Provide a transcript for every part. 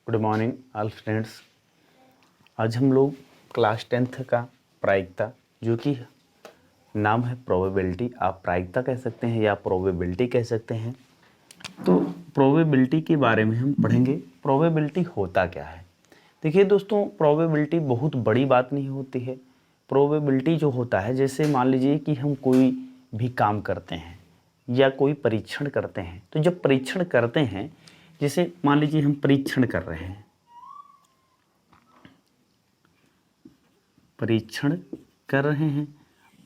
Good morning all friends. आज हम लोग क्लास 10th का प्रायिकता, जो कि नाम है प्रोबेबिलिटी, आप प्रायिकता कह सकते हैं या प्रोबेबिलिटी कह सकते हैं। तो प्रोबेबिलिटी के बारे में हम पढ़ेंगे। प्रोबेबिलिटी होता क्या है? देखिए दोस्तों, प्रोबेबिलिटी बहुत बड़ी बात नहीं होती है। प्रोबेबिलिटी जो होता है, जैसे मान लीजिए कि हम कोई भी काम करते हैं या कोई परीक्षण करते हैं, तो जब परीक्षण करते हैं, जैसे मान लीजिए हम परीक्षण कर रहे हैं,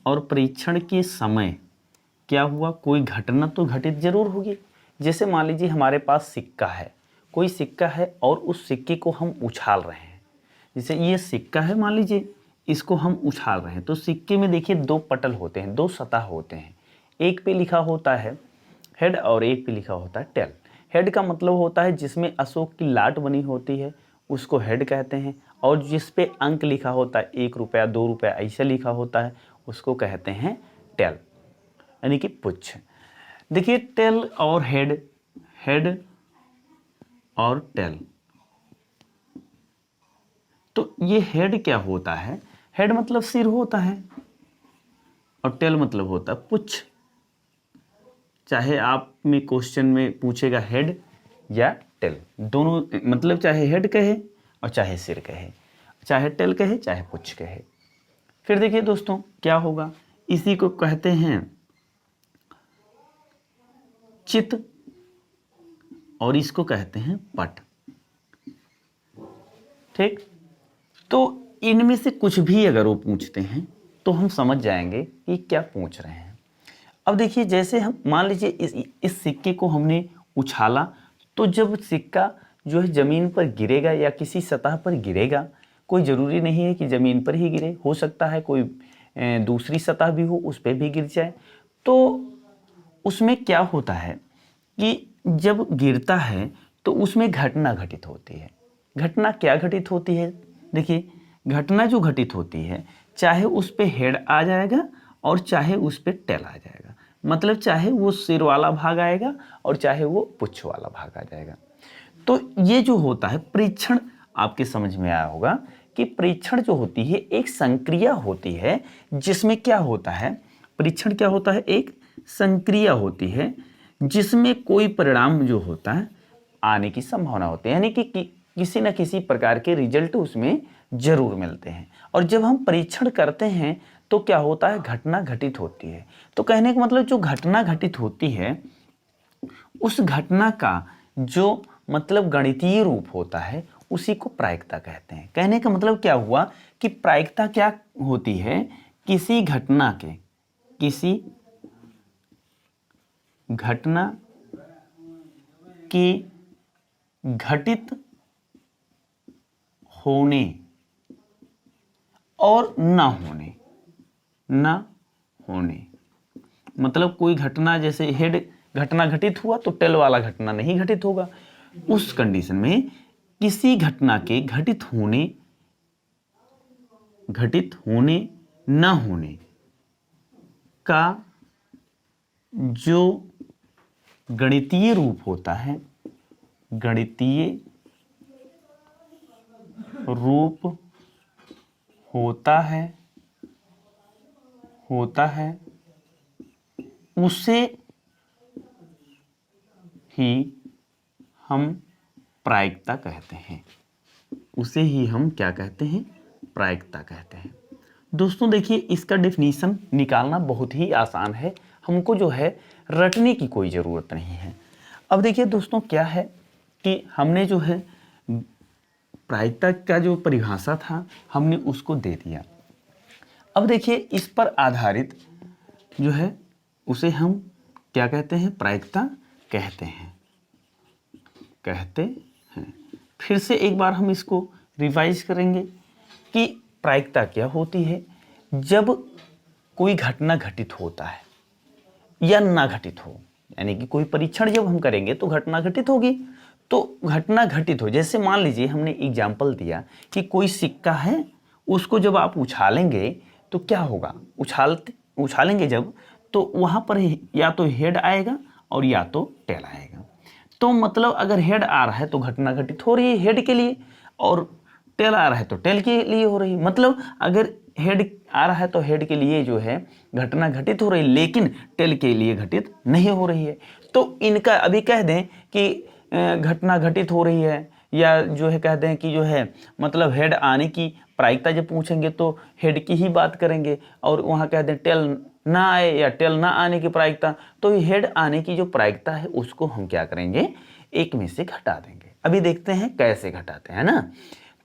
और परीक्षण के समय क्या हुआ, कोई घटना तो घटित जरूर होगी। जैसे मान लीजिए हमारे पास सिक्का है, कोई सिक्का है और उस सिक्के को हम उछाल रहे हैं। जैसे ये सिक्का है, मान लीजिए इसको हम उछाल रहे हैं, तो सिक्के में देखिए दो पटल होते हैं, दो सतह होते हैं। एक पे लिखा होता है हेड और एक पे लिखा होता है टेल। हेड का मतलब होता है जिसमें अशोक की लाट बनी होती है, उसको हेड कहते हैं। और जिस पे अंक लिखा होता है, 1 रुपया 2 रुपया ऐसा लिखा होता है, उसको कहते हैं टेल, यानी कि पुच्छ। देखिए टेल और हेड, हेड और टेल, तो ये हेड क्या होता है? हेड मतलब सिर होता है और टेल मतलब होता है पुच्छ। चाहे आप में क्वेश्चन में पूछेगा हेड या टेल, दोनों मतलब चाहे हेड कहे और चाहे सिर कहे, चाहे टेल कहे चाहे पुच्छ कहे। फिर देखिए दोस्तों क्या होगा, इसी को कहते हैं चित्त और इसको कहते हैं पट। ठीक, तो इनमें से कुछ भी अगर वो पूछते हैं तो हम समझ जाएंगे कि क्या पूछ रहे हैं। अब देखिए, जैसे हम मान लीजिए इस सिक्के को हमने उछाला, तो जब सिक्का जो है ज़मीन पर गिरेगा या किसी सतह पर गिरेगा, कोई ज़रूरी नहीं है कि ज़मीन पर ही गिरे, हो सकता है कोई दूसरी सतह भी हो, उस पर भी गिर जाए। तो उसमें क्या होता है कि जब गिरता है तो उसमें घटना घटित होती है। घटना क्या घटित होती है? देखिए, घटना जो घटित होती है, चाहे उस पे हेड आ जाएगा और चाहे उस पे टेल आ जाएगा। मतलब चाहे वो सिर वाला भाग आएगा और चाहे वो पुच्छ वाला भाग आ जाएगा। तो ये जो होता है परीक्षण, आपके समझ में आया होगा कि परीक्षण जो होती है एक संक्रिया होती है, जिसमें क्या होता है, परीक्षण क्या होता है, एक संक्रिया होती है जिसमें कोई परिणाम जो होता है आने की संभावना होती है, यानी कि किसी न किसी प्रकार के रिजल्ट उसमें जरूर मिलते हैं। और जब हम परीक्षण करते हैं तो क्या होता है, घटना घटित होती है। तो कहने का मतलब जो घटना घटित होती है, उस घटना का जो मतलब गणितीय रूप होता है, उसी को प्रायिकता कहते हैं। कहने का मतलब क्या हुआ कि प्रायिकता क्या होती है, किसी घटना के घटित होने और ना होने, मतलब कोई घटना, जैसे हेड घटना घटित हुआ तो टेल वाला घटना नहीं घटित होगा। उस कंडीशन में किसी घटना के घटित होने ना होने का जो गणितीय रूप होता है, गणितीय रूप होता है उसे ही हम प्रायिकता कहते हैं। उसे ही हम क्या कहते हैं? प्रायिकता कहते हैं। दोस्तों देखिए, इसका डेफिनेशन निकालना बहुत ही आसान है, हमको जो है रटने की कोई ज़रूरत नहीं है। अब देखिए दोस्तों क्या है कि हमने जो है प्रायिकता का जो परिभाषा था, हमने उसको दे दिया। अब देखिए, इस पर आधारित जो है उसे हम क्या कहते हैं? प्रायिकता कहते हैं। फिर से एक बार हम इसको रिवाइज करेंगे कि प्रायिकता क्या होती है। जब कोई घटना घटित होता है या ना घटित हो, यानी कि कोई परीक्षण जब हम करेंगे तो घटना घटित होगी। तो घटना घटित हो, जैसे मान लीजिए हमने एग्जाम्पल दिया कि कोई सिक्का है, उसको जब आप उछालेंगे तो क्या होगा, उछालेंगे जब, तो वहाँ पर या तो हेड आएगा और या तो टेल आएगा। तो मतलब अगर हेड आ रहा है तो घटना घटित हो रही है हेड के लिए, और टेल आ रहा है तो टेल के लिए हो रही है। मतलब अगर हेड आ रहा है तो हेड के लिए जो है घटना घटित हो रही है, लेकिन टेल के लिए घटित नहीं हो रही है। तो इनका अभी कह दें कि घटना घटित हो रही है, या जो है कह दें कि जो है मतलब हेड आने की प्रायिकता जब पूछेंगे तो हेड की ही बात करेंगे, और वहाँ कह दें टेल ना आए या टेल ना आने की प्रायिकता, तो हेड आने की जो प्रायिकता है उसको हम क्या करेंगे, एक में से घटा देंगे। अभी देखते हैं कैसे घटाते हैं ना।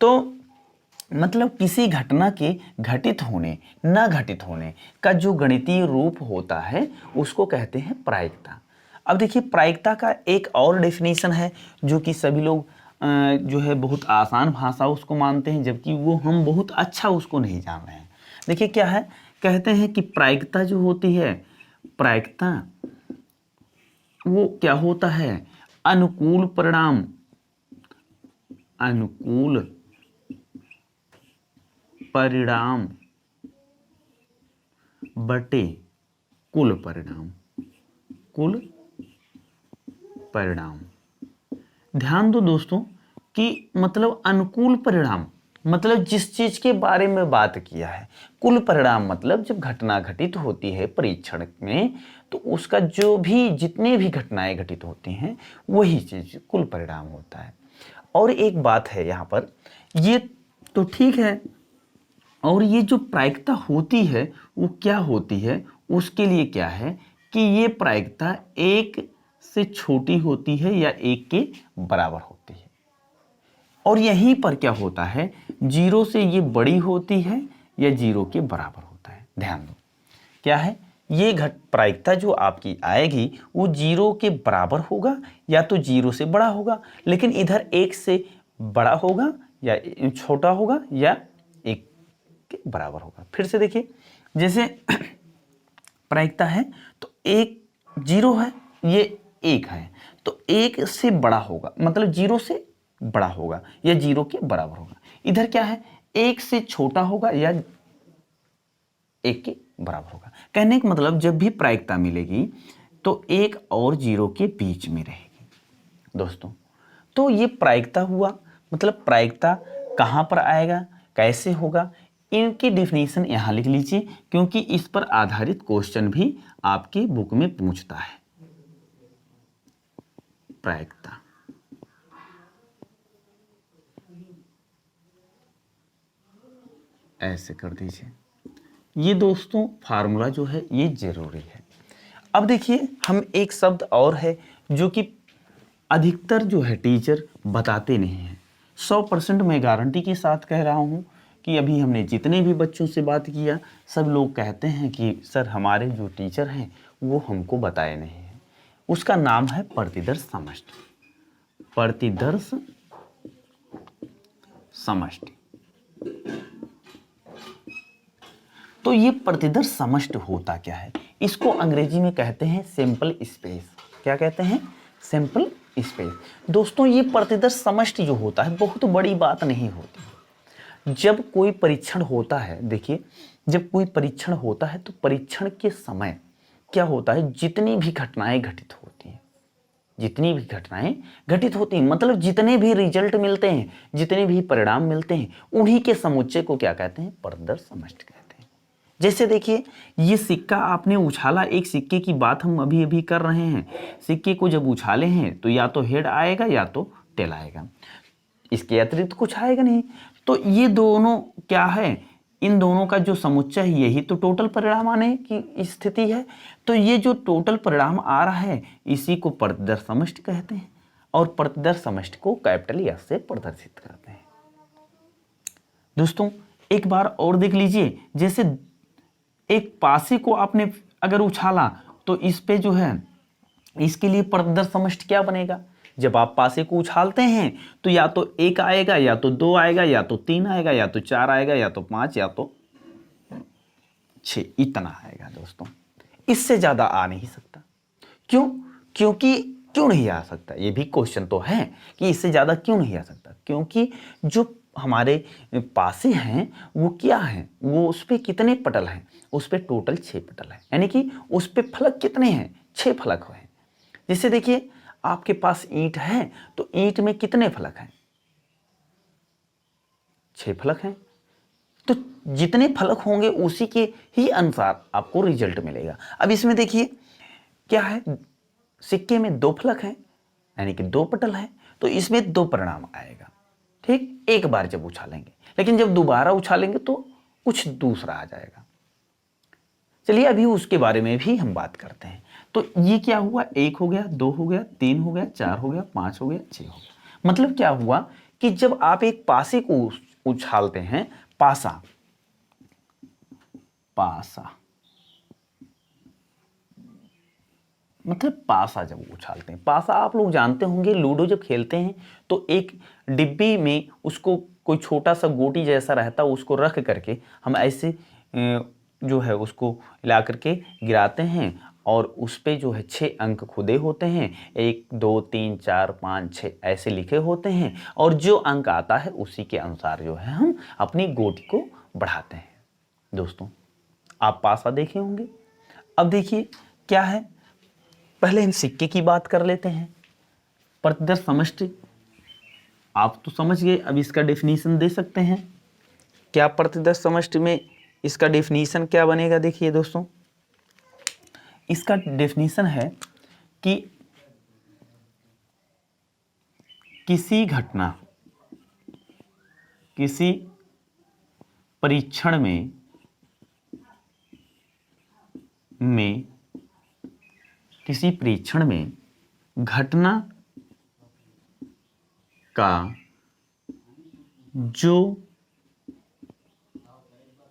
तो मतलब किसी घटना के घटित होने न घटित होने का जो गणितीय रूप होता है उसको कहते हैं प्रायिकता। अब देखिए प्रायिकता का एक और डेफिनेशन है जो कि सभी लोग जो है बहुत आसान भाषा उसको मानते हैं, जबकि वो हम बहुत अच्छा उसको नहीं जान रहे हैं। देखिए क्या है, कहते हैं कि प्रायिकता जो होती है, प्रायिकता वो क्या होता है, अनुकूल परिणाम, अनुकूल परिणाम बटे कुल परिणाम, कुल परिणाम। ध्यान दो दोस्तों कि मतलब अनुकूल परिणाम मतलब जिस चीज के बारे में बात किया है, कुल परिणाम मतलब जब घटना घटित होती है परीक्षण में तो उसका जो भी जितने भी घटनाएं घटित होती हैं वही चीज कुल परिणाम होता है। और एक बात है यहाँ पर, ये तो ठीक है, और ये जो प्रायिकता होती है वो क्या होती है, उसके लिए क्या है कि ये प्रायिकता एक से छोटी होती है या एक के बराबर होती है। और यहीं पर क्या होता है, जीरो से ये बड़ी होती है या जीरो के बराबर होता है। ध्यान दो क्या है, ये प्रायिकता जो आपकी आएगी वो जीरो के बराबर होगा या तो जीरो से बड़ा होगा, लेकिन इधर एक से बड़ा होगा या छोटा होगा या एक के बराबर होगा। फिर से देखिए, जैसे प्रायिकता है तो एक जीरो है, ये एक है, तो एक से बड़ा होगा मतलब जीरो से बड़ा होगा या जीरो के बराबर होगा। इधर क्या है, एक से छोटा होगा या एक के बराबर होगा। कहने का मतलब जब भी प्रायिकता मिलेगी तो एक और जीरो के बीच में रहेगी दोस्तों। तो ये प्रायिकता हुआ, मतलब प्रायिकता कहां पर आएगा, कैसे होगा, इनकी डेफिनेशन यहां लिख लीजिए, क्योंकि इस पर आधारित क्वेश्चन भी आपके बुक में पूछता है। प्रायिकता ऐसे कर दीजिए। ये दोस्तों फार्मूला जो है ये जरूरी है। अब देखिए हम एक शब्द और है जो कि अधिकतर जो है टीचर बताते नहीं हैं। 100% मैं गारंटी के साथ कह रहा हूँ कि अभी हमने जितने भी बच्चों से बात किया सब लोग कहते हैं कि सर हमारे जो टीचर हैं वो हमको बताए नहीं हैं। उसका नाम है प्रतिदर्श समष्टि। प्रतिदर्श समष्टि। तो ये प्रतिदर्श समष्टि होता क्या है, इसको अंग्रेजी में कहते हैं सैंपल स्पेस। क्या कहते हैं, सैंपल स्पेस। दोस्तों ये प्रतिदर्श समष्टि जो होता है बहुत बड़ी बात नहीं होती। जब कोई परीक्षण होता है, देखिए जब कोई परीक्षण होता है तो परीक्षण के समय क्या होता है, जितनी भी घटनाएं घटित होती हैं, जितनी भी घटनाएं घटित होती हैं मतलब जितने भी रिजल्ट मिलते हैं, जितने भी परिणाम मिलते हैं, उन्हीं के समुच्चय को क्या कहते हैं, प्रतिदर्श समष्टि कहते हैं। जैसे देखिए ये सिक्का आपने उछाला, एक सिक्के की बात हम अभी अभी कर रहे हैं। सिक्के को जब उछाले हैं तो या तो हेड आएगा या तो टेल आएगा, इसके अतिरिक्त कुछ आएगा नहीं। तो ये दोनों क्या है, इन दोनों का जो समुच्चय है यही तो टोटल परिणाम आने की स्थिति है। तो ये जो टोटल परिणाम आ रहा है इसी को प्रतिदर्श समष्टि कहते हैं, और प्रतिदर्श समष्टि को कैपिटल एस से प्रदर्शित करते हैं। दोस्तों एक बार और देख लीजिए, जैसे एक पासे को आपने अगर उछाला तो इस पे जो है इसके लिए प्रतिदर्श समष्टि क्या बनेगा, जब आप पासे को उछालते हैं तो या तो एक आएगा या तो दो आएगा या तो तीन आएगा या तो चार आएगा या तो पांच या तो छह, इतना आएगा दोस्तों। इससे ज्यादा आ नहीं सकता। क्यों, क्योंकि क्यों नहीं आ सकता, ये भी क्वेश्चन तो है कि इससे ज्यादा क्यों नहीं आ सकता, क्योंकि जो हमारे पासे हैं वो क्या हैं, वो उस पे कितने पटल हैं, उस पे टोटल 6 पटल है, यानी कि उस पे फलक कितने हैं, 6 फलक हैं। जैसे देखिए आपके पास ईंट है तो ईंट में कितने फलक हैं? 6 फलक हैं। तो जितने फलक होंगे उसी के ही अनुसार आपको रिजल्ट मिलेगा। अब इसमें देखिए क्या है, सिक्के में 2 फलक हैं यानी कि 2 पटल हैं, तो इसमें 2 परिणाम आएगा। ठीक, एक बार जब उछालेंगे, लेकिन जब दोबारा उछालेंगे तो कुछ दूसरा आ जाएगा। चलिए अभी उसके बारे में भी हम बात करते हैं। तो ये क्या हुआ, 1 हो गया, 2 हो गया, 3 हो गया, 4 हो गया, 5 हो गया, 6 हो गया। मतलब क्या हुआ कि जब आप एक पासे को उछालते हैं, पासा पासा मतलब पासा जब उछालते हैं, पासा आप लोग जानते होंगे, लूडो जब खेलते हैं तो एक डिब्बी में उसको कोई छोटा सा गोटी जैसा रहता है, उसको रख करके हम ऐसे जो है उसको हिला करके गिराते हैं और उस पे जो है 6 अंक खुदे होते हैं, 1 2 3 4 5 6 ऐसे लिखे होते हैं, और जो अंक आता है उसी के अनुसार जो है हम अपनी गोटी को बढ़ाते हैं। दोस्तों आप पासा देखे होंगे। अब देखिए क्या है, पहले हम सिक्के की बात कर लेते हैं। प्रतिदर्श समष्टि आप तो समझ गए, अब इसका डेफिनेशन दे सकते हैं। क्या प्रतिदर्श समष्टि में इसका डेफिनेशन क्या बनेगा? देखिए दोस्तों, इसका डेफिनेशन है कि किसी घटना, किसी परीक्षण में किसी परीक्षण में घटना का जो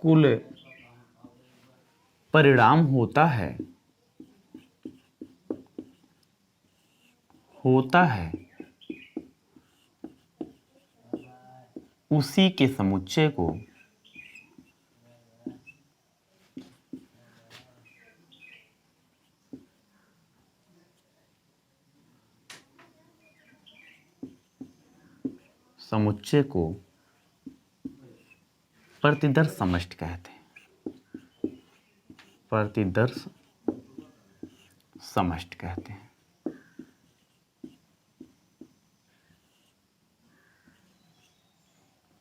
कुल परिणाम होता है उसी के समुच्चय को प्रतिदर्श समष्टि कहते हैं। प्रतिदर्श समष्टि कहते हैं।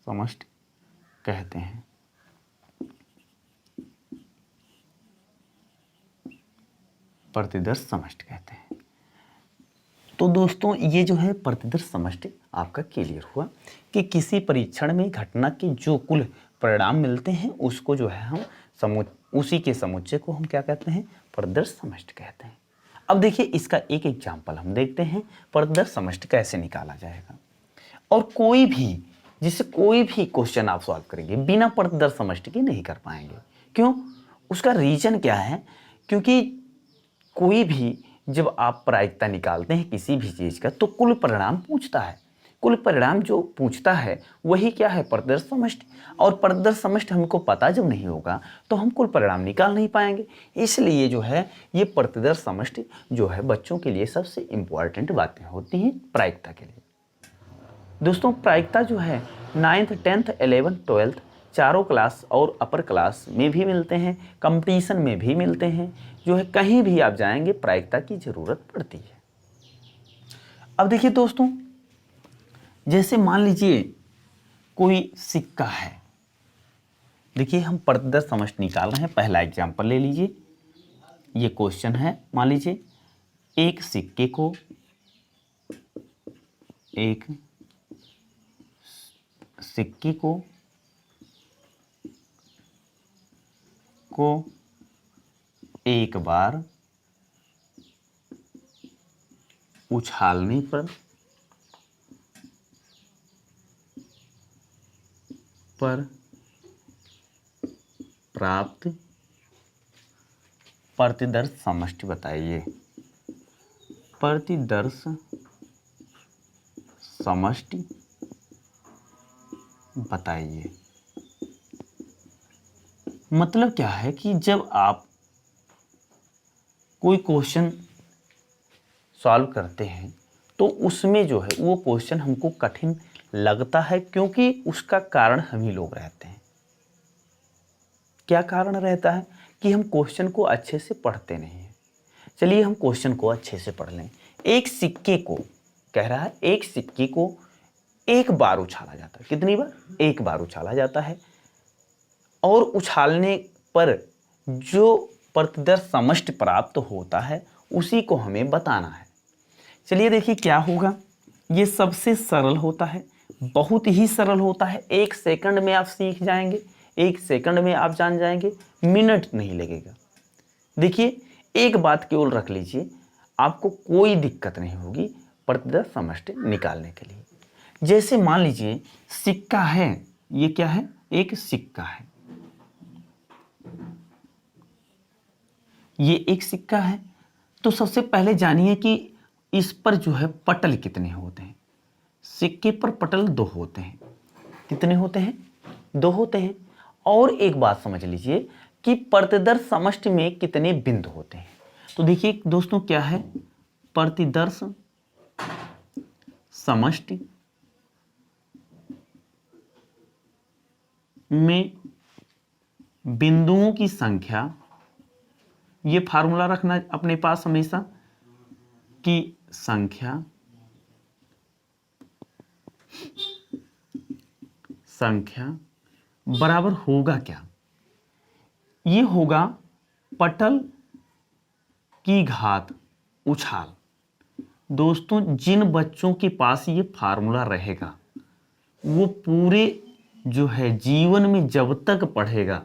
समष्टि कहते हैं। प्रतिदर्श समष्टि कहते हैं। तो दोस्तों ये जो है प्रतिदर्श समष्टि आपका क्लियर हुआ कि किसी परीक्षण में घटना के जो कुल परिणाम मिलते हैं उसको जो है हम उसी के समुच्चय को हम क्या कहते हैं? प्रतिदर्श समष्टि कहते हैं। अब देखिए इसका एक एग्जाम्पल हम देखते हैं, प्रतिदर्श समष्टि कैसे निकाला जाएगा। और कोई भी क्वेश्चन आप सॉल्व करेंगे बिना प्रतिदर्श समष्टि के नहीं कर पाएंगे। क्यों? उसका रीजन क्या है? क्योंकि कोई भी जब आप प्रायिकता निकालते हैं किसी भी चीज का तो कुल परिणाम पूछता है। कुल परिणाम जो पूछता है वही क्या है? प्रतिदर्श समष्टि। और प्रतिदर्श समष्टि हमको पता जब नहीं होगा तो हम कुल परिणाम निकाल नहीं पाएंगे। इसलिए जो है ये प्रतिदर्श समष्टि जो है बच्चों के लिए सबसे इंपॉर्टेंट बातें होती हैं प्रायिकता के लिए। दोस्तों प्रायिकता जो है 9th 10th 11th 12th चारों क्लास और अपर क्लास में भी मिलते हैं, कंपटीशन में भी मिलते हैं, जो है कहीं भी आप जाएंगे प्रायिकता की जरूरत पड़ती है। अब देखिए दोस्तों, जैसे मान लीजिए कोई सिक्का है, देखिए हम प्रतिदर्श समष्टि निकाल रहे हैं। पहला एग्जाम्पल ले लीजिए, ये क्वेश्चन है। मान लीजिए एक सिक्के को एक बार उछालने पर प्राप्त प्रतिदर्श समष्टि बताइए। प्रतिदर्श समष्टि बताइए। मतलब क्या है कि जब आप कोई क्वेश्चन सॉल्व करते हैं तो उसमें जो है वो क्वेश्चन हमको कठिन लगता है, क्योंकि उसका कारण हम ही लोग रहते हैं। क्या कारण रहता है? कि हम क्वेश्चन को अच्छे से पढ़ते नहीं हैं। चलिए हम क्वेश्चन को अच्छे से पढ़ लें। एक सिक्के को, कह रहा है एक सिक्के को एक बार उछाला जाता है। कितनी बार? एक बार उछाला जाता है। और उछालने पर जो प्रतिदर्श समष्टि प्राप्त होता है उसी को हमें बताना है। चलिए देखिए क्या होगा। ये सबसे सरल होता है, बहुत ही सरल होता है। 1 सेकंड में आप सीख जाएंगे, 1 सेकंड में आप जान जाएंगे, मिनट नहीं लगेगा। देखिए एक बात केवल रख लीजिए, आपको कोई दिक्कत नहीं होगी प्रतिदर्श समष्टि निकालने के लिए। जैसे मान लीजिए सिक्का है, ये क्या है? एक सिक्का है, ये एक सिक्का है। तो सबसे पहले जानिए कि इस पर जो है पटल कितने होते हैं। सिक्के पर पटल 2 होते हैं। कितने होते हैं? 2 होते हैं। और एक बात समझ लीजिए कि प्रतिदर्श समष्टि में कितने बिंदु होते हैं। तो देखिए दोस्तों क्या है, प्रतिदर्श समष्टि में बिंदुओं की संख्या, ये फार्मूला रखना अपने पास हमेशा कि संख्या बराबर होगा क्या? ये होगा पटल की घात उछाल। दोस्तों जिन बच्चों के पास ये फार्मूला रहेगा वो पूरे जो है जीवन में जब तक पढ़ेगा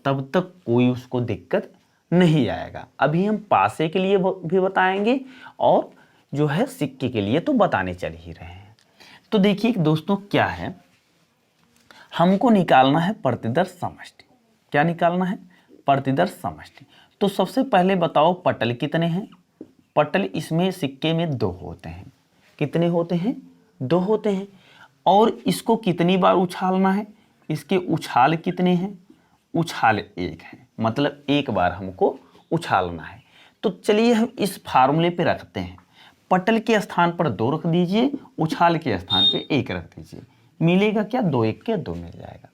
तब तक कोई उसको दिक्कत नहीं आएगा। अभी हम पासे के लिए भी बताएंगे और जो है सिक्के के लिए तो बताने चल ही रहे हैं। तो देखिए दोस्तों क्या है, हमको निकालना है प्रतिदर्श समष्टि। क्या निकालना है? प्रतिदर्श समष्टि। तो सबसे पहले बताओ पटल कितने हैं? पटल इसमें सिक्के में 2 होते हैं। कितने होते हैं? 2 होते हैं। और इसको कितनी बार उछालना है? इसके उछाल कितने हैं? उछाल 1 है, मतलब एक बार हमको उछालना है। तो चलिए हम इस फार्मूले पे रखते हैं। पटल के स्थान पर 2 रख दीजिए, उछाल के स्थान पे 1 रख दीजिए। मिलेगा क्या? 2 1 के 2 मिल जाएगा।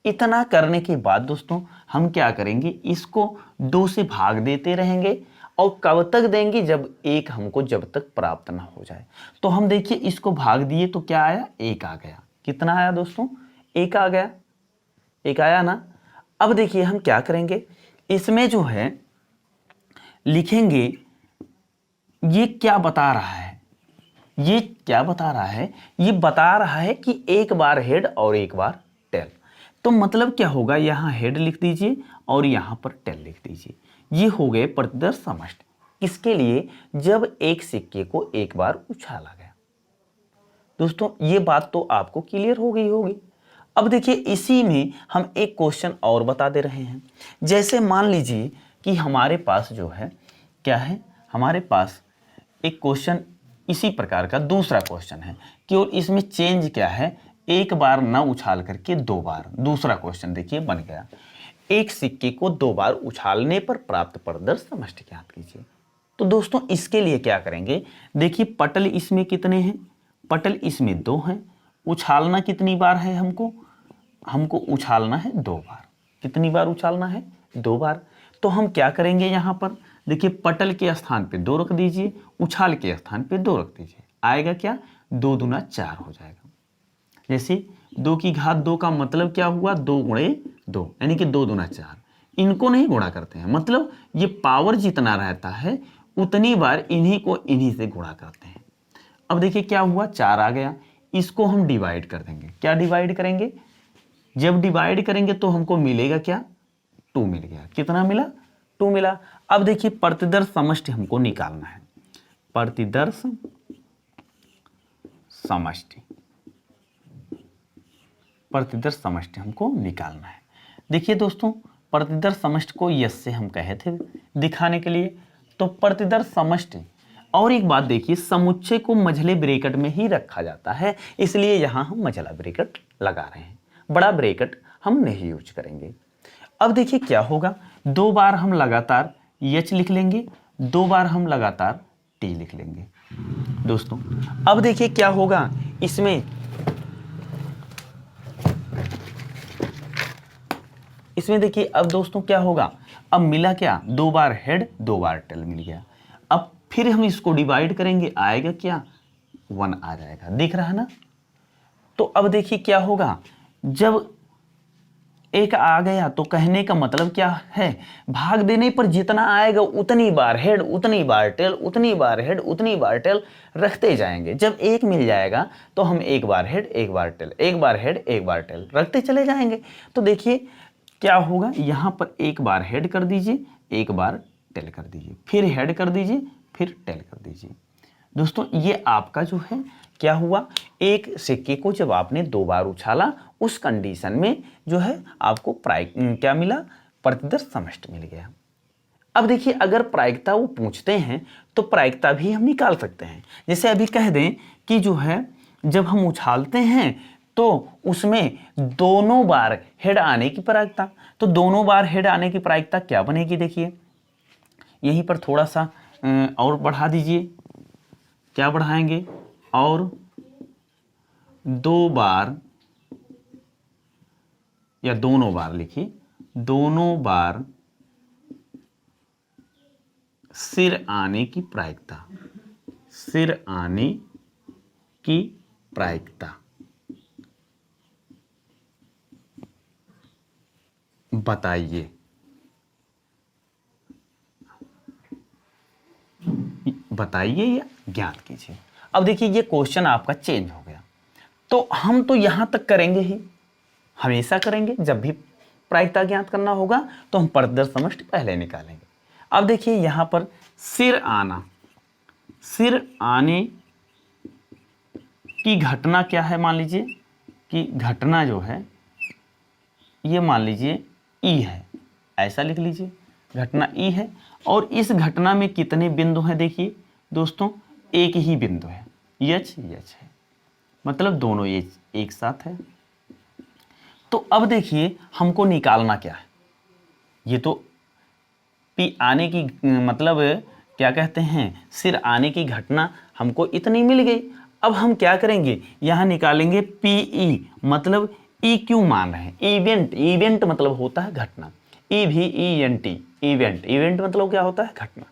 इतना करने के बाद दोस्तों हम क्या करेंगे, इसको 2 से भाग देते रहेंगे। और कब तक देंगे? जब 1 हमको जब तक प्राप्त ना हो जाए। तो हम देखिए इसको भाग दिए तो क्या आया? 1 आ गया। कितना आया दोस्तों? 1 आ गया। 1 आया ना। अब देखिए हम क्या करेंगे, इसमें जो है लिखेंगे, ये क्या बता रहा है? ये क्या बता रहा है? ये बता रहा है कि एक बार हेड और एक बार टेल। तो मतलब क्या होगा, यहां हेड लिख दीजिए और यहां पर टेल लिख दीजिए। ये हो गए प्रतिदर्श समष्टि। किसके लिए? जब एक सिक्के को एक बार उछाला गया। दोस्तों ये बात तो आपको क्लियर हो गई होगी। अब देखिए इसी में हम एक क्वेश्चन और बता दे रहे हैं। जैसे मान लीजिए कि हमारे पास जो है क्या है, हमारे पास एक क्वेश्चन इसी प्रकार का दूसरा क्वेश्चन है, केवल इसमें चेंज क्या है, एक बार ना उछाल करके 2 बार। दूसरा क्वेश्चन देखिए बन गया, एक सिक्के को 2 बार उछालने पर प्राप्त प्रतिदर्श समष्टि ज्ञात कीजिए। तो दोस्तों इसके लिए क्या करेंगे, देखिए पटल इसमें कितने हैं? पटल इसमें 2 हैं। उछालना कितनी बार है हमको? हमको उछालना है 2 बार। कितनी बार उछालना है? 2 बार। तो हम क्या करेंगे, यहां पर देखिए पटल के स्थान पे 2 रख दीजिए, उछाल के स्थान पे 2 रख दीजिए। आएगा क्या? 2 दूना 4 हो जाएगा। जैसे 2 की घात 2 का मतलब क्या हुआ? 2 गुणे 2, यानी कि 2 दूना 4। इनको नहीं गुणा करते हैं, मतलब ये पावर जितना रहता है उतनी बार इन्हीं को इन्हीं से गुणा करते हैं। अब देखिए क्या हुआ, 4 आ गया। इसको हम डिवाइड कर देंगे। क्या डिवाइड करेंगे? जब डिवाइड करेंगे तो हमको मिलेगा क्या? 2 मिल गया। कितना मिला? 2 मिला। अब देखिए प्रतिदर्श समष्टि हमको निकालना है। प्रतिदर्श समष्टि, प्रतिदर्श समष्टि हमको निकालना है। देखिए दोस्तों प्रतिदर्श समष्टि को यस से हम कहे थे दिखाने के लिए। तो प्रतिदर्श समष्टि, और एक बात देखिए, समुच्चय को मझले ब्रैकेट में ही रखा जाता है, इसलिए यहां हम मझला ब्रैकेट लगा रहे हैं। बड़ा ब्रैकेट हम नहीं यूज करेंगे। अब देखिए क्या होगा, 2 बार हम लगातार एच लिख लेंगे, 2 बार हम लगातार टी लिख लेंगे। दोस्तों अब देखिए क्या होगा, इसमें देखिए अब दोस्तों क्या होगा, अब मिला क्या? 2 बार हेड 2 बार टेल मिल गया। अब फिर हम इसको डिवाइड करेंगे, आएगा क्या, 1 आ जाएगा, दिख रहा है ना। तो अब देखिए क्या होगा, जब एक आ गया तो कहने का मतलब क्या है, भाग देने पर जितना आएगा उतनी बार हेड, उतनी बार टेल, उतनी बार हेड, उतनी बार टेल रखते जाएंगे। जब एक मिल जाएगा तो हम एक बार हेड, एक बार टेल, एक बार हेड, एक बार टेल रखते चले जाएंगे। तो देखिए क्या होगा, यहाँ पर एक बार हेड कर दीजिए, एक बार टेल कर दीजिए, फिर हेड कर दीजिए, फिर टेल कर दीजिए। दोस्तों ये आपका जो है क्या हुआ, एक सिक्के को जब आपने 2 बार उछाला उस कंडीशन में जो है आपको क्या मिला, प्रतिदर्श समष्टि मिल गया। अब देखिए अगर प्रायिकता वो पूछते हैं तो प्रायिकता भी हम निकाल सकते हैं। जैसे अभी कह दें कि जो है जब हम उछालते हैं तो उसमें दोनों बार हेड आने की प्रायिकता, तो दोनों बार हेड आने की प्रायिकता क्या बनेगी, देखिए यहीं पर थोड़ा सा और बढ़ा दीजिए, क्या बढ़ाएंगे, और 2 बार या दोनों बार लिखिए, दोनों बार सिर आने की प्रायिकता, सिर आने की प्रायिकता बताइए। बताइए या ज्ञात कीजिए। अब देखिए ये क्वेश्चन आपका चेंज हो गया, तो हम तो यहां तक करेंगे ही, हमेशा करेंगे। जब भी प्रायिकता ज्ञात करना होगा तो हम प्रतिदर्श समष्टि पहले निकालेंगे। अब देखिए यहां पर सिर आना, सिर आने की घटना क्या है, मान लीजिए कि घटना जो है ये मान लीजिए ई है, ऐसा लिख लीजिए, घटना ई है। और इस घटना में कितने बिंदु हैं, देखिए दोस्तों एक ही बिंदु है, एच एच है, मतलब दोनों एक साथ है। तो अब देखिए हमको निकालना क्या है, ये तो पी आने की मतलब क्या कहते हैं, सिर आने की घटना हमको इतनी मिल गई। अब हम क्या करेंगे, यहां निकालेंगे पीई, मतलब ई क्यों मान रहे हैं, इवेंट, इवेंट मतलब होता है घटना, EVENT, इवेंट, इवेंट मतलब क्या होता है, घटना।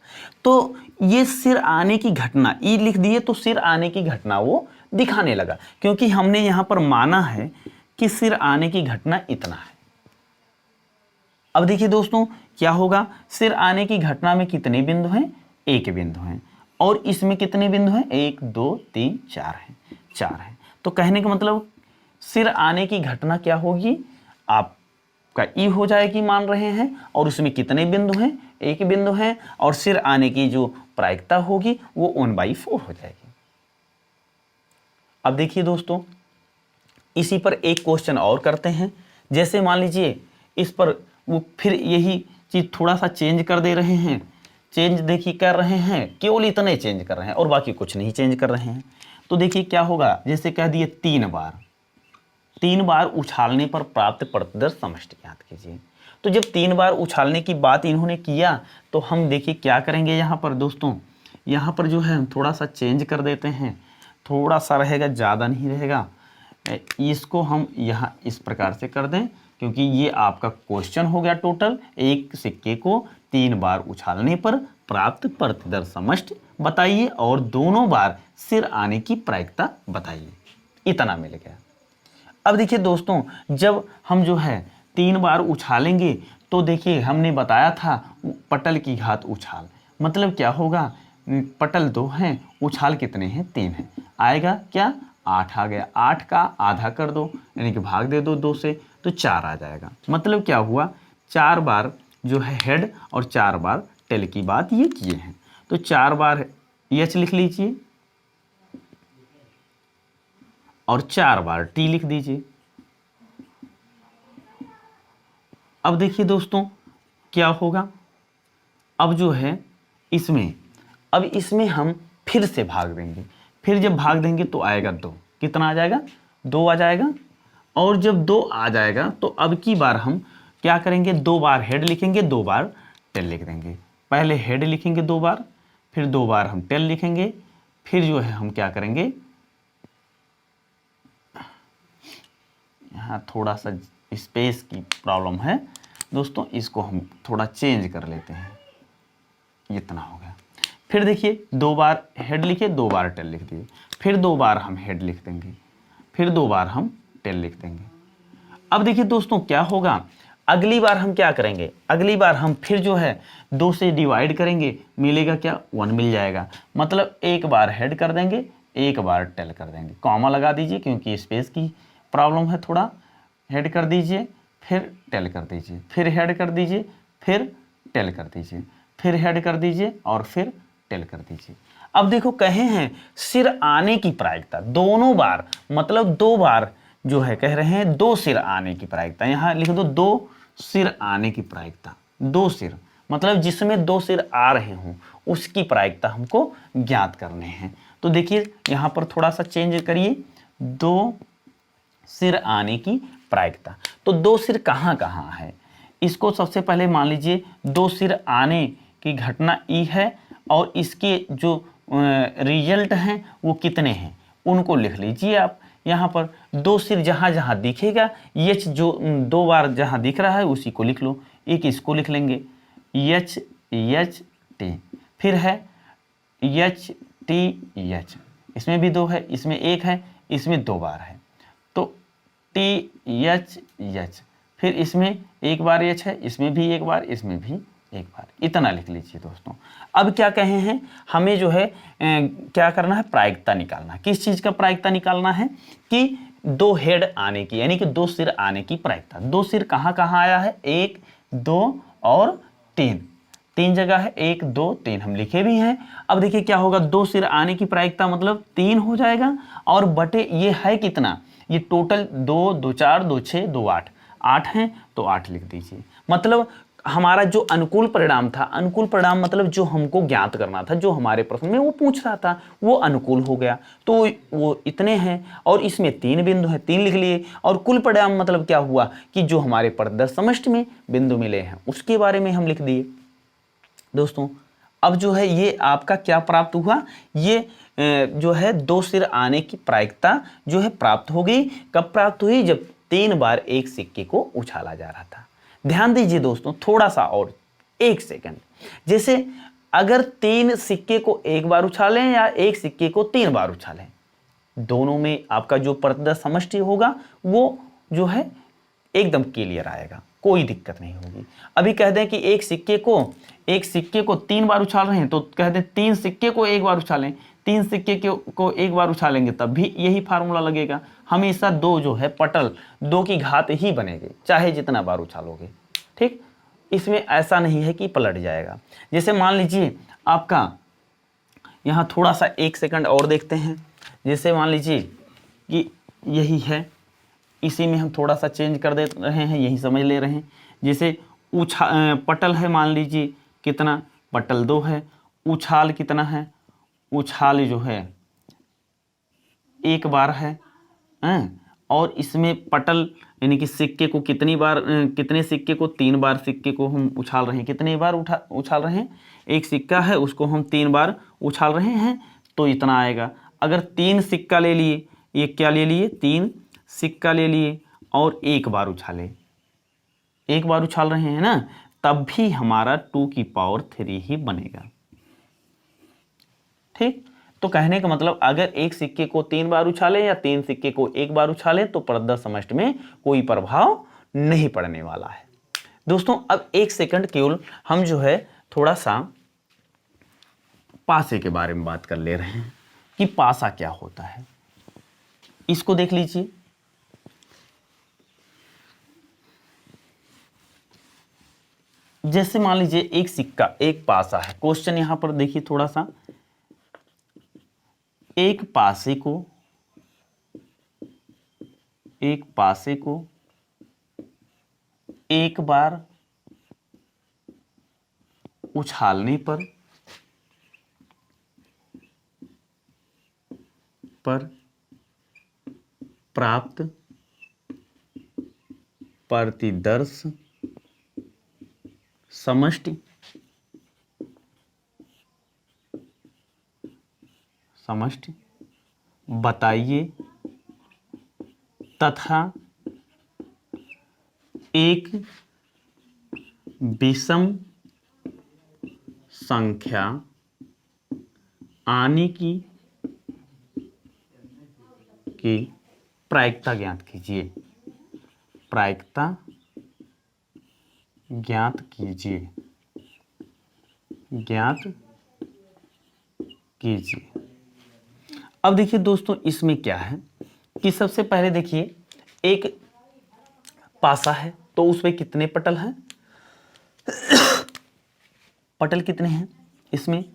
तो ये सिर आने की घटना, ई लिख दिए तो सिर आने की घटना वो दिखाने लगा, क्योंकि हमने यहां पर माना है कि सिर आने की घटना इतना है। अब देखिए दोस्तों क्या होगा, सिर आने की घटना में कितने बिंदु हैं, एक बिंदु हैं, और इसमें कितने बिंदु हैं, 1 2 3 4 हैं, 4 हैं। तो कहने का मतलब सिर आने की घटना क्या होगी, आपका ई हो जाएगी मान रहे हैं, और उसमें कितने बिंदु हैं, एक बिंदु हैं, और सिर आने की जो प्रायिकता होगी वो 1/4 हो जाएगी। अब देखिए दोस्तों इसी पर एक क्वेश्चन और करते हैं। जैसे मान लीजिए इस पर वो फिर यही चीज थोड़ा सा चेंज कर दे रहे हैं, चेंज देखिए कर रहे हैं, केवल इतने चेंज कर रहे हैं और बाकी कुछ नहीं चेंज कर रहे हैं। तो देखिए क्या होगा, जैसे कह दिए 3 बार उछालने पर प्राप्त प्रतिदर्श समष्टि ज्ञात कीजिए। तो जब 3 बार उछालने की बात इन्होंने किया तो हम देखिए क्या करेंगे, यहाँ पर दोस्तों यहाँ पर जो है थोड़ा सा चेंज कर देते हैं, थोड़ा सा रहेगा, ज़्यादा नहीं रहेगा। इसको हम यहाँ इस प्रकार से कर दें, क्योंकि ये आपका क्वेश्चन हो गया टोटल, एक सिक्के को 3 बार उछालने पर प्राप्त प्रतिदर्श समष्टि बताइए और दोनों बार सिर आने की प्रायिकता बताइए, इतना मिल गया। अब देखिए दोस्तों जब हम जो है 3 बार उछालेंगे तो देखिए हमने बताया था पटल की घात उछाल, मतलब क्या होगा, पटल 2 हैं, उछाल कितने हैं, 3 हैं, आएगा क्या, 8 आ गया, 8 का आधा कर दो यानी कि भाग दे दो 2 से, तो 4 आ जाएगा। मतलब क्या हुआ, 4 बार जो है हेड और 4 बार टेल की बात ये किए हैं। तो 4 बार एच लिख लीजिए और 4 बार टी लिख दीजिए। अब देखिए दोस्तों क्या होगा, अब जो है इसमें हम फिर से भाग देंगे, फिर जब भाग देंगे तो आएगा 2, कितना आ जाएगा, 2 आ जाएगा। और जब 2 आ जाएगा तो अब की बार हम क्या करेंगे, 2 बार हेड लिखेंगे, 2 बार टेल लिख देंगे। पहले हेड लिखेंगे 2 बार, फिर 2 बार हम टेल लिखेंगे, फिर जो है हम क्या करेंगे, यहाँ थोड़ा सा स्पेस की प्रॉब्लम है दोस्तों, इसको हम थोड़ा चेंज कर लेते हैं, इतना हो गया। फिर देखिए 2 बार हेड लिखे, 2 बार टेल लिख दिए, फिर 2 बार हम हेड लिख देंगे, फिर 2 बार हम टेल लिख देंगे। अब देखिए दोस्तों क्या होगा, अगली बार हम क्या करेंगे, अगली बार हम फिर जो है 2 से डिवाइड करेंगे, मिलेगा क्या, 1 मिल जाएगा। मतलब एक बार हेड कर देंगे, एक बार टेल कर देंगे। कॉमा लगा दीजिए क्योंकि स्पेस की प्रॉब्लम है थोड़ा। हेड कर दीजिए, फिर टेल कर दीजिए, फिर हेड कर दीजिए, फिर टेल कर दीजिए, फिर हेड कर दीजिए और फिर टेल कर दीजिए। अब देखो कहे हैं सिर आने की प्रायिकता, दोनों बार मतलब 2 बार जो है कह रहे हैं 2 सिर आने की प्रायिकता। यहां लिख दो 2 सिर आने की प्रायिकता। 2 सिर मतलब जिसमें 2 सिर आ रहे हों उसकी प्रायिकता हमको ज्ञात करने हैं। तो देखिए यहां पर थोड़ा सा चेंज करिए, 2 सिर आने की प्रायिकता। तो 2 सिर कहां कहां है, इसको सबसे पहले मान लीजिए 2 सिर आने की घटना ई है और इसके जो रिजल्ट हैं वो कितने हैं उनको लिख लीजिए आप। यहाँ पर 2 सिर जहाँ जहाँ दिखेगा, एच जो 2 बार जहाँ दिख रहा है उसी को लिख लो। एक इसको लिख लेंगे एच एच टी, फिर है एच टी एच, इसमें भी 2 है, इसमें 1 है, इसमें 2 बार है, तो टी एच एच, फिर इसमें 1 बार एच है, इसमें भी 1 बार, इसमें भी 1 बार, इतना लिख लीजिए दोस्तों। अब क्या कहे हैं, हमें जो है क्या करना है, प्रायिकता निकालना है। किस चीज का प्रायिकता निकालना है कि 2 हेड आने की, यानी कि 2 सिर आने की प्रायिकता। 2 सिर कहां कहां आया है, 1 2 और 3, 3 जगह है, 1 2 3 हम लिखे भी हैं। अब देखिए क्या होगा, 2 सिर आने की प्रायिकता मतलब 3 हो जाएगा, और बटे ये है कितना, ये टोटल 2 2 4 2 6 2 8, 8 हैं तो 8 लिख दीजिए। मतलब हमारा जो अनुकूल परिणाम था, अनुकूल परिणाम मतलब जो हमको ज्ञात करना था, जो हमारे प्रश्न में वो पूछ रहा था, वो अनुकूल हो गया, तो वो इतने हैं। और इसमें 3 बिंदु हैं, 3 लिख लिए। और कुल परिणाम मतलब क्या हुआ कि जो हमारे प्रदत्त समष्टि में बिंदु मिले हैं उसके बारे में हम लिख दिए दोस्तों। अब जो है ये आपका क्या प्राप्त हुआ, ये जो है 2 सिर आने की प्रायिकता जो है प्राप्त हो गई। कब प्राप्त हुई, जब 3 बार एक सिक्के को उछाला जा रहा था। ध्यान दीजिए दोस्तों थोड़ा सा और 1 सेकंड, जैसे अगर 3 सिक्के को 1 बार उछालें या 1 सिक्के को 3 बार उछालें, दोनों में आपका जो प्रदत्त समष्टि होगा वो जो है एकदम क्लियर आएगा, कोई दिक्कत नहीं होगी। अभी कह दें कि एक सिक्के को 3 बार उछाल रहे हैं तो कह दें 3 सिक्के को 1 बार उछालें, 3 सिक्के को 1 बार उछालेंगे तब भी यही फार्मूला लगेगा। हमेशा 2 जो है पटल 2 की घात ही बनेगी, चाहे जितना बार उछालोगे, ठीक। इसमें ऐसा नहीं है कि पलट जाएगा। जैसे मान लीजिए आपका यहाँ थोड़ा सा 1 सेकंड और देखते हैं। जैसे मान लीजिए कि यही है, इसी में हम थोड़ा सा चेंज कर दे रहे हैं, यही समझ ले रहे हैं। जैसे पटल है, मान लीजिए कितना, पटल 2 है, उछाल कितना है, उछाल जो है 1 बार है, और इसमें पटल यानी कि सिक्के को कितनी बार, कितने सिक्के को 3 बार सिक्के को हम उछाल रहे हैं, कितनी बार उछाल रहे हैं, एक सिक्का है उसको हम 3 बार उछाल रहे हैं तो इतना आएगा। अगर 3 सिक्का ले लिए, ये क्या ले लिए, 3 सिक्का ले लिए और 1 बार उछाले, 1 बार उछाल रहे हैं ना, तब भी हमारा 2 की पावर 3 ही बनेगा, ठीक। तो कहने का मतलब अगर एक सिक्के को 3 बार उछाले या 3 सिक्के को 1 बार उछाले तो प्रदत्त समष्टि में कोई प्रभाव नहीं पड़ने वाला है दोस्तों। अब 1 सेकंड केवल हम जो है थोड़ा सा पासे के बारे में बात कर ले रहे हैं कि पासा क्या होता है। इसको देख लीजिए, जैसे मान लीजिए एक सिक्का, एक पासा है। क्वेश्चन यहां पर देखिए थोड़ा सा, एक पासे को एक बार उछालने पर प्राप्त प्रतिदर्श समष्टि बताइए तथा एक विषम संख्या आने की प्रायिकता ज्ञात कीजिए, प्रायिकता ज्ञात कीजिए, ज्ञात कीजिए। अब देखिए दोस्तों, इसमें क्या है कि सबसे पहले देखिए एक पासा है तो उसमें कितने पटल हैं, पटल कितने हैं इसमें,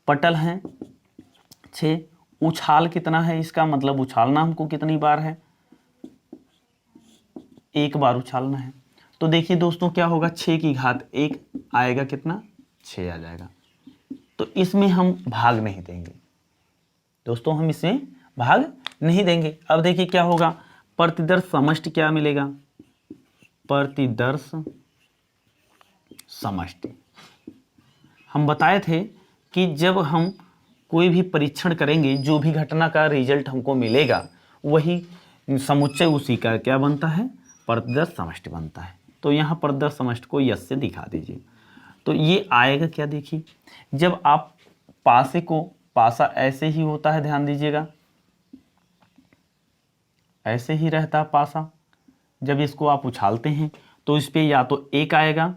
पटल हैं 6। उछाल कितना है इसका, मतलब उछालना हमको कितनी बार है, एक बार उछालना है। तो देखिए दोस्तों क्या होगा, 6 की घात 1 आएगा, कितना 6 आ जाएगा। तो इसमें हम भाग नहीं देंगे दोस्तों, हम इसमें भाग नहीं देंगे। अब देखिए क्या होगा, प्रतिदर्श समष्टि क्या मिलेगा, प्रतिदर्श समष्टि। हम बताए थे कि जब हम कोई भी परीक्षण करेंगे, जो भी घटना का रिजल्ट हमको मिलेगा वही समुच्चय उसी का क्या बनता है, प्रतिदर्श समष्टि बनता है। तो यहाँ प्रतिदर्श समष्टि को यस से दिखा दीजिए। तो ये आएगा क्या, देखिए जब आप पासे को, पासा ऐसे ही होता है, ध्यान दीजिएगा ऐसे ही रहता है पासा, जब इसको आप उछालते हैं तो इस पे या तो 1 आएगा,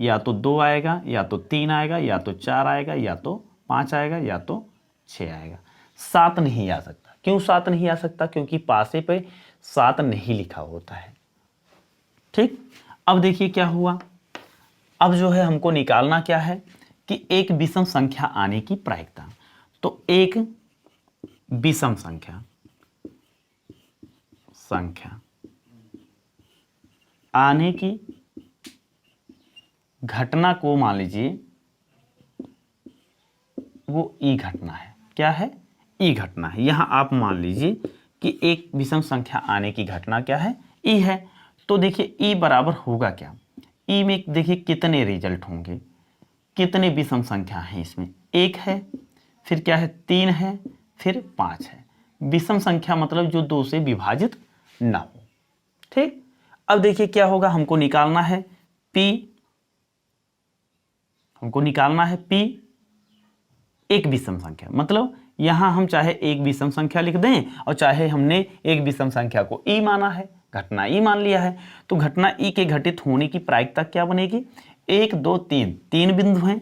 या तो 2 आएगा, या तो 3 आएगा, या तो 4 आएगा, या तो 5 आएगा, या तो 6 आएगा। 7 नहीं आ सकता। क्यों 7 नहीं आ सकता, क्योंकि पासे पे 7 नहीं लिखा होता है। ठीक, अब देखिए क्या हुआ, अब जो है हमको निकालना क्या है कि एक विषम संख्या आने की प्रायिकता। तो एक विषम संख्या आने की घटना को मान लीजिए वो ई घटना है। क्या है, ई घटना है। यहां आप मान लीजिए कि एक विषम संख्या आने की घटना क्या है, ई है। तो देखिए ई बराबर होगा क्या, ई में देखिए कितने रिजल्ट होंगे, कितने विषम संख्या हैं इसमें, 1 है, फिर क्या है 3 है, फिर 5 है। विषम संख्या मतलब जो 2 से विभाजित ना हो। ठीक, अब देखिए क्या होगा, हमको निकालना है पी, हमको निकालना है पी एक विषम संख्या। मतलब यहां हम चाहे एक विषम संख्या लिख दें और चाहे हमने एक विषम संख्या को ई माना है, घटना ई मान लिया है, तो घटना ई के घटित होने की प्रायिकता क्या बनेगी, 1 2 3, 3 बिंदु हैं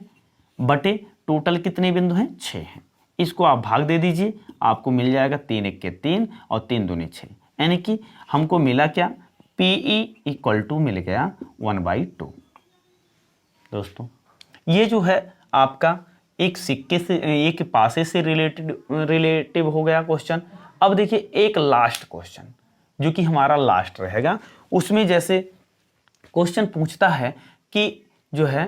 बटे टोटल कितने बिंदु हैं, 6 हैं। इसको आप भाग दे दीजिए, आपको मिल जाएगा 3 1 के 3 और 3 दूनी 6, यानी कि हमको मिला क्या, पीई इक्वल टू मिल गया 1/2। दोस्तों ये जो है आपका एक सिक्के से, एक पासे से रिलेटिव हो गया क्वेश्चन। अब देखिए एक लास्ट क्वेश्चन जो कि हमारा लास्ट रहेगा, उसमें जैसे क्वेश्चन पूछता है कि जो है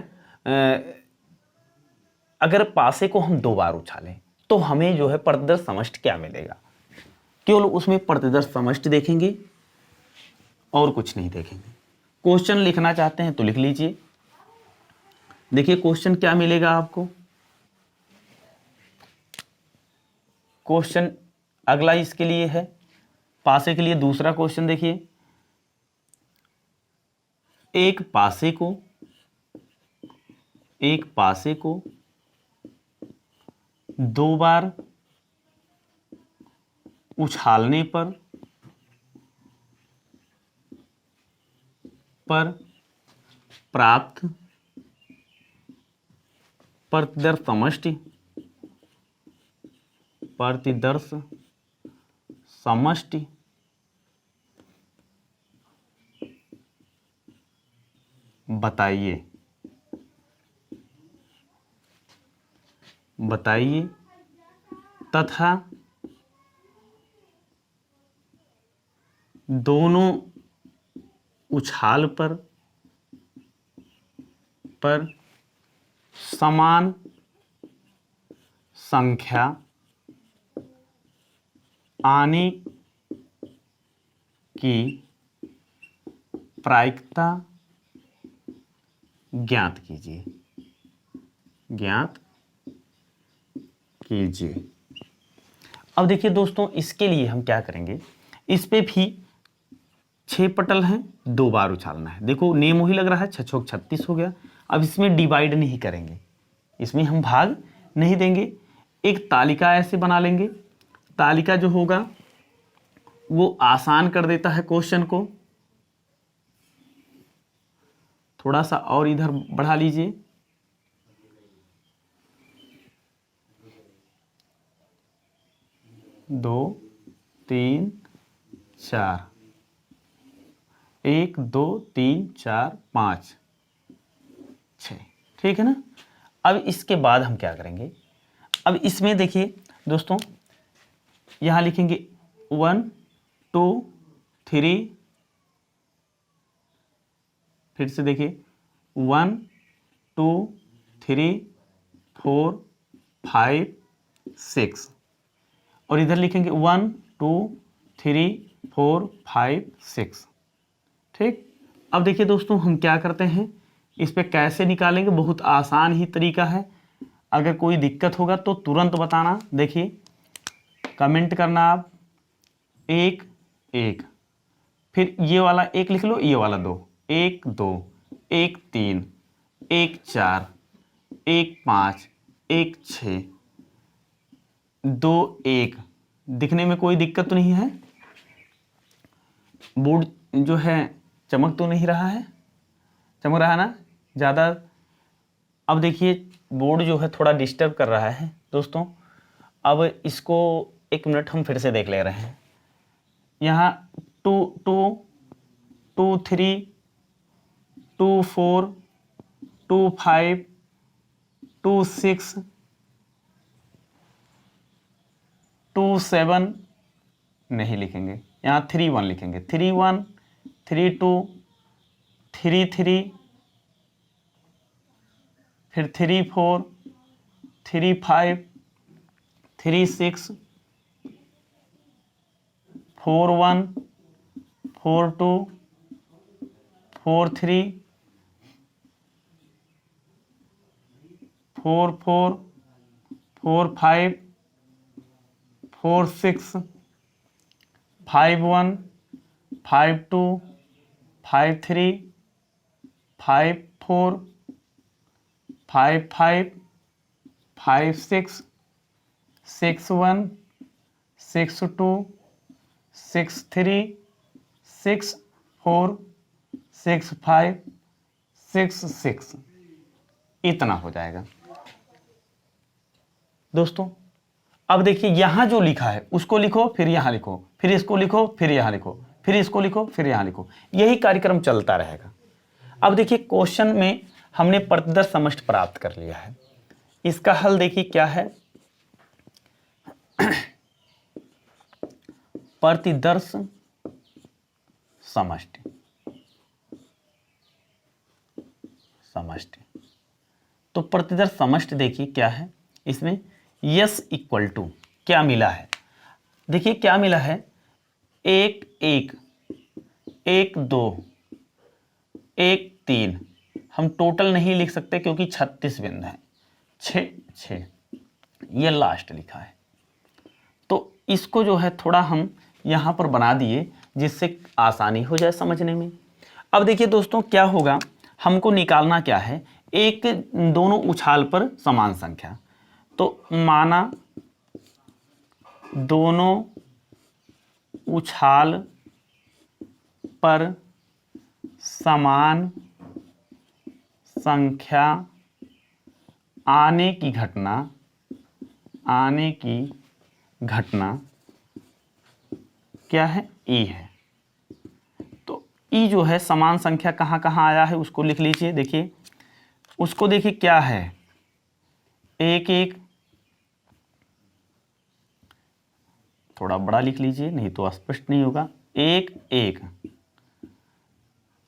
अगर पासे को हम 2 बार उछालें तो हमें जो है प्रतिदर्श समष्टि क्या मिलेगा। केवल उसमें प्रतिदर्श समष्टि देखेंगे और कुछ नहीं देखेंगे। क्वेश्चन लिखना चाहते हैं तो लिख लीजिए। देखिए क्वेश्चन क्या मिलेगा आपको, क्वेश्चन अगला इसके लिए है, पासे के लिए दूसरा क्वेश्चन देखिए, एक पासे को 2 बार उछालने पर प्राप्त प्रतिदर्श समष्टि बताइए तथा दोनों उछाल पर समान संख्या आने की प्रायिकता ज्ञात कीजिए। अब देखिए दोस्तों इसके लिए हम क्या करेंगे, इस पे भी 6 पटल हैं, 2 बार उछालना है। देखो नेम वही लग रहा है, 6 6 36 हो गया। अब इसमें डिवाइड नहीं करेंगे, इसमें हम भाग नहीं देंगे। एक तालिका ऐसे बना लेंगे। तालिका जो होगा वो आसान कर देता है क्वेश्चन को। थोड़ा सा और इधर बढ़ा लीजिए। दो, तीन, चार, 1 2 3 4 5 6, ठीक है ना। अब इसके बाद हम क्या करेंगे, अब इसमें देखिए दोस्तों, यहां लिखेंगे 1 2 3, फिर से देखिए 1 2 3 4 5 6, और इधर लिखेंगे 1 2 3 4 5 6, ठीक। अब देखिए दोस्तों, हम क्या करते हैं, इस पे कैसे निकालेंगे, बहुत आसान ही तरीका है। अगर कोई दिक्कत होगा तो तुरंत बताना। देखिए कमेंट करना आप, 1 1, फिर ये वाला 1 लिख लो, ये वाला 2, 1 2 1 3 1 4 1 5 1 6 2 1। दिखने में कोई दिक्कत तो नहीं है? बोर्ड जो है चमक तो नहीं रहा है? चमक रहा है ना ज़्यादा? अब देखिए बोर्ड जो है थोड़ा डिस्टर्ब कर रहा है दोस्तों। अब इसको 1 मिनट हम फिर से देख ले रहे हैं। यहाँ 2 2 2 3 2 4 2 5 2 6 2 7 नहीं लिखेंगे, यहाँ 3 1 लिखेंगे। 3 1 3 2 3 3, फिर 3 4 3 5 3 6 4 1 4 2 4 3 4 4 4 5 4 6 5 1 5 2 5 3 5 4 5 5 5 6 6 1 6 2 6 3 6 4 6 5 6 6, इतना हो जाएगा दोस्तों। अब देखिए यहां जो लिखा है उसको लिखो, फिर यहां लिखो, फिर इसको लिखो, फिर यहां लिखो, फिर इसको लिखो, फिर यहां लिखो, यही कार्यक्रम चलता रहेगा। अब देखिए क्वेश्चन में हमने प्रतिदर्श समष्टि प्राप्त कर लिया है। इसका हल देखिए क्या है, प्रतिदर्श समष्टि। तो प्रतिदर्श समष्टि देखिए क्या है, इसमें यस इक्वल टू क्या मिला है, देखिए क्या मिला है, 1 1 1 2 1 3। हम टोटल नहीं लिख सकते क्योंकि 36 बिंदु है, 6 6, ये लास्ट लिखा है। तो इसको जो है थोड़ा हम यहाँ पर बना दिए जिससे आसानी हो जाए समझने में। अब देखिए दोस्तों क्या होगा, हमको निकालना क्या है, एक दोनों उछाल पर समान संख्या। तो माना दोनों उछाल पर समान संख्या आने की घटना क्या है, ई है। तो ई जो है समान संख्या कहाँ कहाँ आया है उसको लिख लीजिए। देखिए उसको देखिए क्या है, 1 1, थोड़ा बड़ा लिख लीजिए नहीं तो स्पष्ट नहीं होगा, 1 1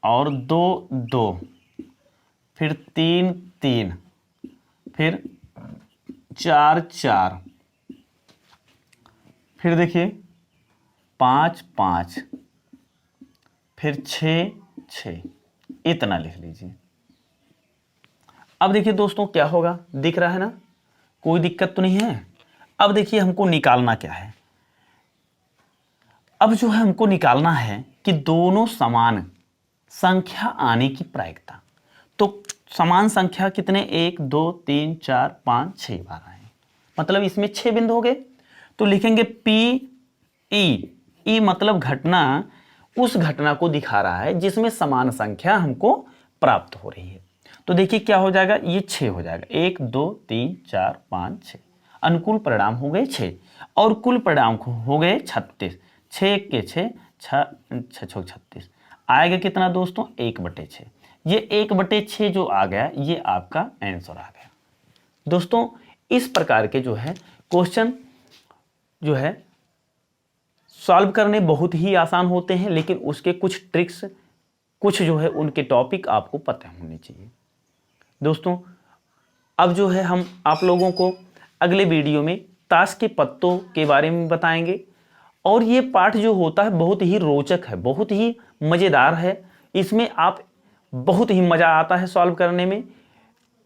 और 2 2, फिर 3 3, फिर 4 4, फिर देखिए 5 5, फिर 6 6, इतना लिख लीजिए। अब देखिए दोस्तों क्या होगा, दिख रहा है ना, कोई दिक्कत तो नहीं है। अब देखिए हमको निकालना क्या है, अब जो है हमको निकालना है कि दोनों समान संख्या आने की प्रायिकता। तो समान संख्या कितने, 1 2 3 4 5 6 बार आए, मतलब इसमें 6 बिंदु हो गए। तो लिखेंगे पी ई, ई मतलब घटना, उस घटना को दिखा रहा है जिसमें समान संख्या हमको प्राप्त हो रही है। तो देखिए क्या हो जाएगा, ये 6 हो जाएगा, 1 2 3 4 5 6, अनुकूल परिणाम हो गए 6 और कुल परिणाम हो गए 36। 6 के 6, 6 36, आएगा कितना दोस्तों, 1/6। ये 1/6 जो आ गया ये आपका आंसर आ गया। दोस्तों इस प्रकार के जो है क्वेश्चन जो है सॉल्व करने बहुत ही आसान होते हैं, लेकिन उसके कुछ ट्रिक्स, कुछ जो है उनके टॉपिक आपको पता होने चाहिए। दोस्तों अब जो है हम आप लोगों को अगले वीडियो में ताश के पत्तों के बारे में बताएंगे, और ये पाठ जो होता है बहुत ही रोचक है, बहुत ही मज़ेदार है। इसमें आप बहुत ही मज़ा आता है सॉल्व करने में।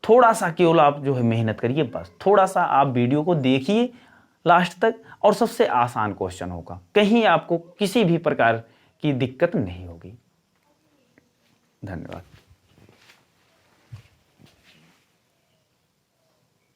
थोड़ा सा केवल आप जो है मेहनत करिए, बस थोड़ा सा आप वीडियो को देखिए लास्ट तक, और सबसे आसान क्वेश्चन होगा, कहीं आपको किसी भी प्रकार की दिक्कत नहीं होगी। धन्यवाद।